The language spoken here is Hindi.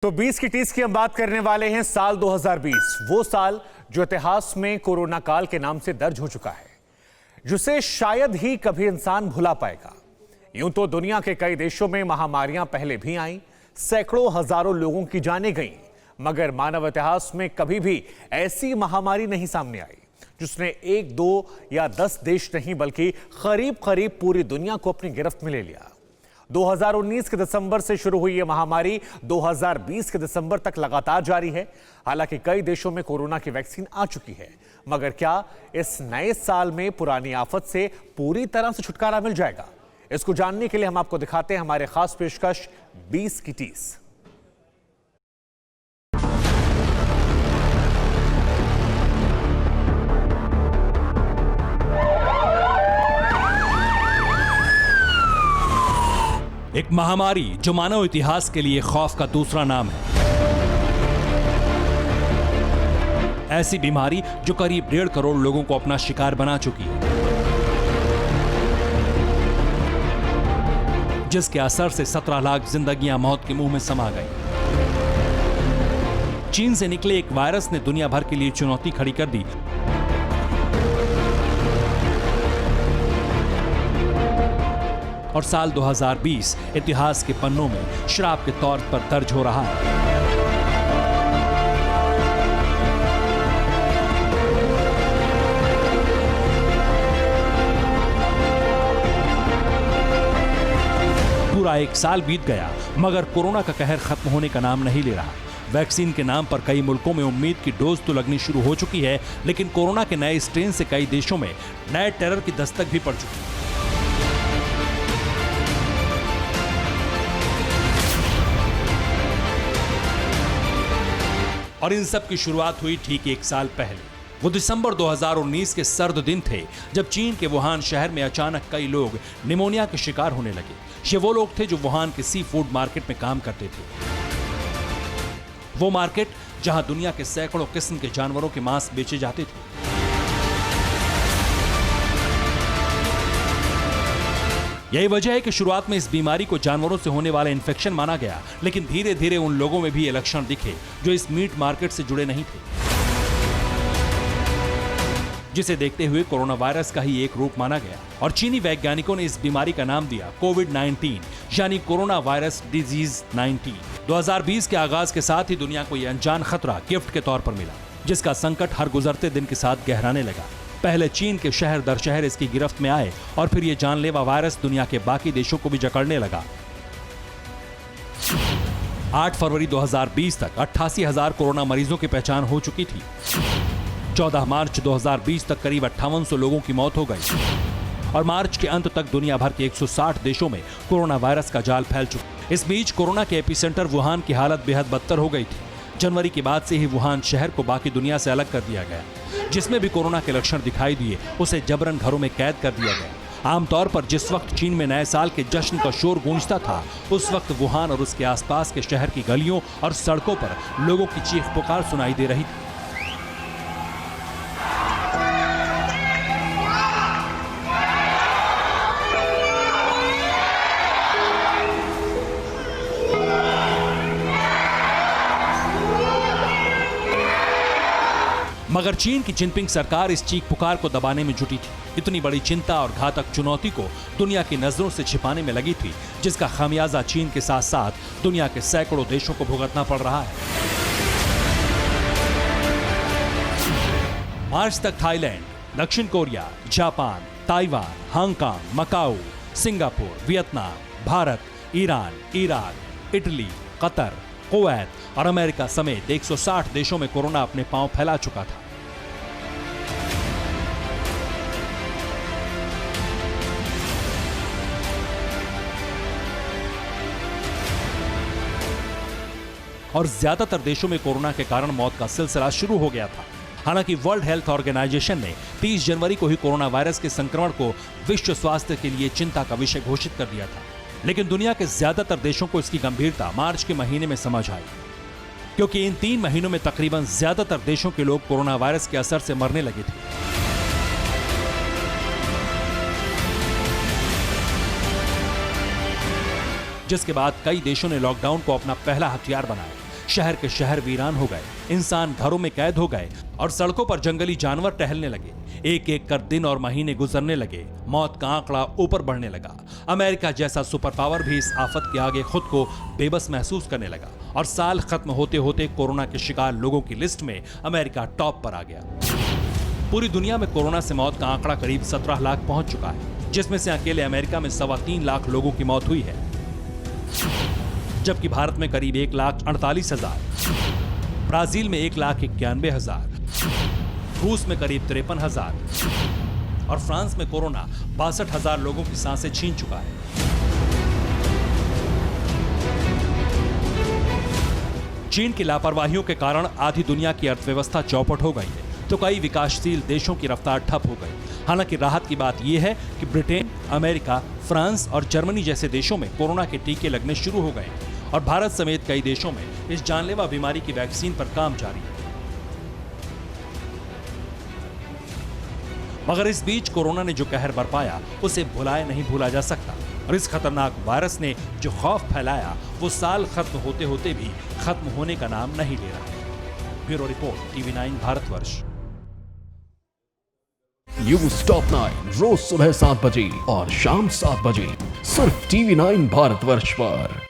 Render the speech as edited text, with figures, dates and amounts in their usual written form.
तो 20 की 30 की हम बात करने वाले हैं साल 2020, वो साल जो इतिहास में कोरोना काल के नाम से दर्ज हो चुका है, जिसे शायद ही कभी इंसान भुला पाएगा। यूं तो दुनिया के कई देशों में महामारियां पहले भी आईं, सैकड़ों हजारों लोगों की जानें गईं, मगर मानव इतिहास में कभी भी ऐसी महामारी नहीं सामने आई जिसने 1, 2 या 10 देश नहीं बल्कि करीब करीब पूरी दुनिया को अपनी गिरफ्त में ले लिया। 2019 के दिसंबर से शुरू हुई यह महामारी 2020 के दिसंबर तक लगातार जारी है। हालांकि कई देशों में कोरोना की वैक्सीन आ चुकी है, मगर क्या इस नए साल में पुरानी आफत से पूरी तरह से छुटकारा मिल जाएगा? इसको जानने के लिए हम आपको दिखाते हैं हमारे खास पेशकश 20 की 30। एक महामारी जो मानव इतिहास के लिए खौफ का दूसरा नाम है। ऐसी बीमारी जो करीब 1.5 करोड़ लोगों को अपना शिकार बना चुकी है, जिसके असर से 17 लाख जिंदगियां मौत के मुंह में समा गई। चीन से निकले एक वायरस ने दुनिया भर के लिए चुनौती खड़ी कर दी। और साल 2020 इतिहास के पन्नों में श्राप के तौर पर दर्ज हो रहा है। पूरा 1 साल बीत गया, मगर कोरोना का कहर खत्म होने का नाम नहीं ले रहा। वैक्सीन के नाम पर कई मुल्कों में उम्मीद की डोज तो लगनी शुरू हो चुकी है, लेकिन कोरोना के नए स्ट्रेन से कई देशों में नए टेरर की दस्तक भी पड़ चुकी है। और इन सब की शुरुआत हुई ठीक 1 साल पहले। वो दिसंबर 2019 के सर्द दिन थे जब चीन के वुहान शहर में अचानक कई लोग निमोनिया के शिकार होने लगे। ये वो लोग थे जो वुहान के सी फूड मार्केट में काम करते थे। वो मार्केट जहां दुनिया के सैकड़ों किस्म के जानवरों के मांस बेचे जाते थे। यही वजह है कि शुरुआत में इस बीमारी को जानवरों से होने वाला इन्फेक्शन माना गया, लेकिन धीरे धीरे उन लोगों में भी ये लक्षण दिखे जो इस मीट मार्केट से जुड़े नहीं थे, जिसे देखते हुए कोरोना वायरस का ही एक रूप माना गया। और चीनी वैज्ञानिकों ने इस बीमारी का नाम दिया कोविड-19, यानी कोरोना वायरस डिजीज 19। 2020 के आगाज के साथ ही दुनिया को यह अनजान खतरा गिफ्ट के तौर पर मिला, जिसका संकट हर गुजरते दिन के साथ गहराने लगा। पहले चीन के शहर दर शहर इसकी गिरफ्त में आए और फिर यह जानलेवा वायरस दुनिया के बाकी देशों को भी जकड़ने लगा। 8 फरवरी 2020 तक 88,000 कोरोना मरीजों की पहचान हो चुकी थी। 14 मार्च 2020 तक करीब 5800 लोगों की मौत हो गई और मार्च के अंत तक दुनिया भर के 160 देशों में कोरोना वायरस का जाल फैल चुका। इस बीच कोरोना के एपिसेंटर वुहान की हालत बेहद बदतर हो गई थी। जनवरी के बाद से ही वुहान शहर को बाकी दुनिया से अलग कर दिया गया। जिसमें भी कोरोना के लक्षण दिखाई दिए उसे जबरन घरों में कैद कर दिया गया। आमतौर पर जिस वक्त चीन में नए साल के जश्न का शोर गूंजता था, उस वक्त वुहान और उसके आसपास के शहर की गलियों और सड़कों पर लोगों की चीख पुकार सुनाई दे रही थी। मगर चीन की जिनपिंग सरकार इस चीख पुकार को दबाने में जुटी थी। इतनी बड़ी चिंता और घातक चुनौती को दुनिया की नजरों से छिपाने में लगी थी, जिसका खामियाजा चीन के साथ साथ दुनिया के सैकड़ों देशों को भुगतना पड़ रहा है। मार्च तक थाईलैंड, दक्षिण Korea, Japan, Taiwan, Hong Kong, Macau, Singapore, Vietnam, Bharat, Iran, Iraq, Italy, Qatar, Kuwait और अमेरिका समेत 160 देशों में कोरोना अपने पांव फैला चुका था। और ज्यादातर देशों में कोरोना के कारण मौत का सिलसिला शुरू हो गया था। हालांकि वर्ल्ड हेल्थ ऑर्गेनाइजेशन ने 30 जनवरी को ही कोरोना वायरस के संक्रमण को विश्व स्वास्थ्य के लिए चिंता का विषय घोषित कर दिया था, लेकिन दुनिया के ज्यादातर देशों को इसकी गंभीरता मार्च के महीने में समझ आई, क्योंकि इन 3 महीनों में तकरीबन ज्यादातर देशों के लोग कोरोना वायरस के असर से मरने लगे थे। जिसके बाद कई देशों ने लॉकडाउन को अपना पहला हथियार बनाया, शहर के शहर वीरान हो गए, इंसान घरों में कैद हो गए और सड़कों पर जंगली जानवर टहलने लगे। एक एक कर दिन और महीने गुजरने लगे, मौत का आंकड़ा ऊपर बढ़ने लगा। अमेरिका जैसा सुपर पावर भी इस आफत के आगे खुद को बेबस महसूस करने लगा और साल खत्म होते होते कोरोना के शिकार लोगों की लिस्ट में अमेरिका टॉप पर आ गया। पूरी दुनिया में कोरोना से मौत का आंकड़ा करीब 17 लाख पहुंच चुका है, जिसमें से अकेले अमेरिका में 3.25 लाख लोगों की मौत हुई है, जबकि भारत में करीब 1,48,000, ब्राजील में 1,91,000, रूस में करीब 53,000 और फ्रांस में कोरोना 62,000 लोगों की सांसें छीन चुका है। चीन की लापरवाहियों के कारण आधी दुनिया की अर्थव्यवस्था चौपट हो गई है, तो कई विकासशील देशों की रफ्तार ठप हो गई। हालांकि राहत की बात यह है कि ब्रिटेन, अमेरिका, फ्रांस और जर्मनी जैसे देशों में कोरोना के टीके लगने शुरू हो गए और भारत समेत कई देशों में इस जानलेवा बीमारी की वैक्सीन पर काम जारी है। मगर इस बीच कोरोना ने जो कहर बरपाया उसे भुलाए नहीं भूला जा सकता और इस खतरनाक वायरस ने जो खौफ फैलाया वो साल खत्म होते होते भी खत्म होने का नाम नहीं ले रहा। Bureau report, TV9 Bharatvarsh. News top 9 रोज सुबह 7 बजे और शाम 7 बजे सिर्फ TV9 भारतवर्ष पर।